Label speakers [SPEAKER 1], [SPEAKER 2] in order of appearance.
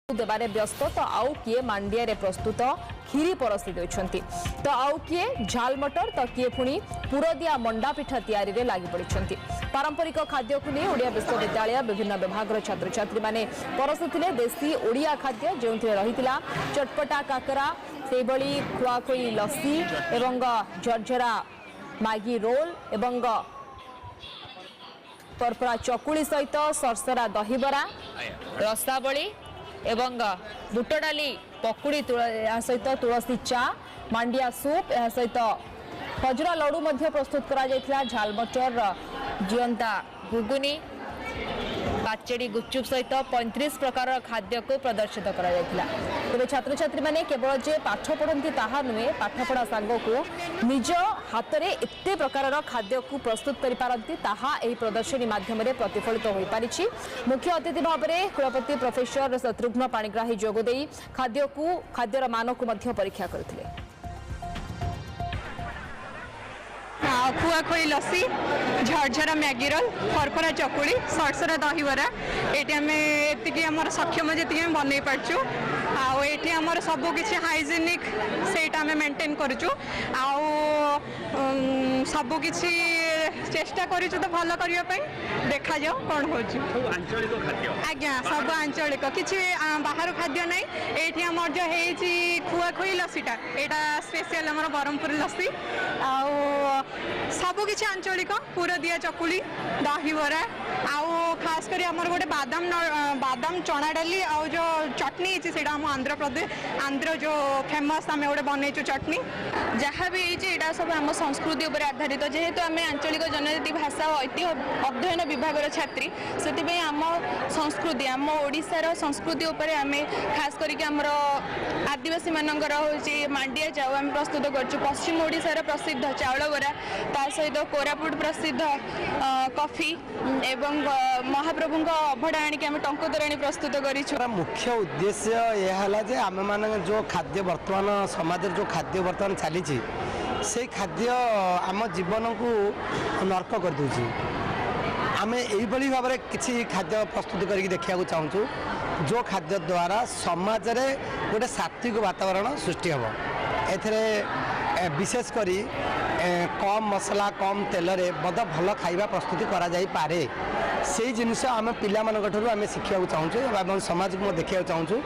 [SPEAKER 1] देवारे व्यस्त तो आउ किए मांडिया रे प्रस्तुत खीरी परसी देउछंती तो आउ किए झाल मटर तो किए पुणी पुरदिया मंडा पिठा तैयारी रे लागि पड़िछंती। पारंपरिक खाद्य को नहीं ओडिया विश्वविद्यालय विभिन्न विभाग छात्र छात्री माने परसुथिले देशी ओडिया खाद्य जो रहितिला चटपटा काकरा से बळी खुआखोई लस्सी एवं झरझरा मैगी रोल एवं परपरा चकुली सहित सरसरा दहीबरा रसावली एवं बुट डाली पकुड़ी सहित तुलसी चा मांडिया सूप यह सहित खजुरा लडू प्रस्तुत करा जायथिला। झाल मटर जियंता घुगुनी पाचेड़ी गुपचुप सहित 35 प्रकार खाद्य को प्रदर्शित करा जायथिला। तेरे छात्र छात्री माने केवल जे पाठ पढ़ती ताहा नुहे पाठ पढ़ा सांग को निज हाथ में एते प्रकार खाद्य को प्रस्तुत करि पारंती ताहा एही प्रदर्शनी माध्यम रे प्रतिफलित होई पारिछि। मुख्य अतिथि भाव में कुलपति प्रोफेसर शत्रुघ्न पाणिग्राही जोगदेई खाद्यर मान को मध्य परीक्षा करथिले।
[SPEAKER 2] खुआखोई लस्सी झरझरा मैगी रोल फरफरा चकुड़ी सरसरा दहीबरा ये आम एति आम सक्षम जी बनई पार्चु आठी आमर सबकि हाइजेनिक से मेंटेन करुचु सबकि चेष्टा करूँ तो भल करने देखा जाओ कौन हो आज्ञा सब आंचलिक किसी बाहर खाद्य ना ये आम जो खुआखोई लस्सीटा यहाँ स्पेशल आम ब्रह्मपुर लस्सी सबकि आंचलिक पुरदिया चकुली दहीबरा खास कर आमर गोटे बादाम चना डाली आ जो चटनी है आम आंध्र प्रदेश आंध्र जो फेमस आम गोटे बनईचु चटनी जहाँ भी यहाँ सब आम संस्कृति उपर आधारित जेहेतु आम आंचलिक जनजाति भाषा और ऐतिह्य अध्ययन विभाग छात्री से आम संस्कृति आम ओडिशार संस्कृति उपर आम खास करके आमर आदिवासी मानकर हूँ मांडिया चाउ आम प्रस्तुत कर पश्चिम ओडिशार प्रसिद्ध चाउल बरा ता सहित कोरापुट प्रसिद्ध कॉफी एवं महाप्रभु अभड़ा आनिक आम टंकतोराणी प्रस्तुत कर।
[SPEAKER 3] मुख्य उद्देश्य यह जे आम मान जो खाद्य वर्तमान समाज जो खाद्य वर्तमान चली से खाद्य आम जीवन को नर्क कर दूची आम यही भाव में किसी खाद्य प्रस्तुत करके देखा चाहूँ जो खाद्य द्वारा समाज रे गोटे सात्विक वातावरण सृष्टि हम ए विशेष करी कम मसला कम तेल रे बद भल खाइबा प्रस्तुति करा जाई पारे से जिनिस आम पिला मान ठारू आम शिखा चाहूँ समाज को देखा चाहूँ।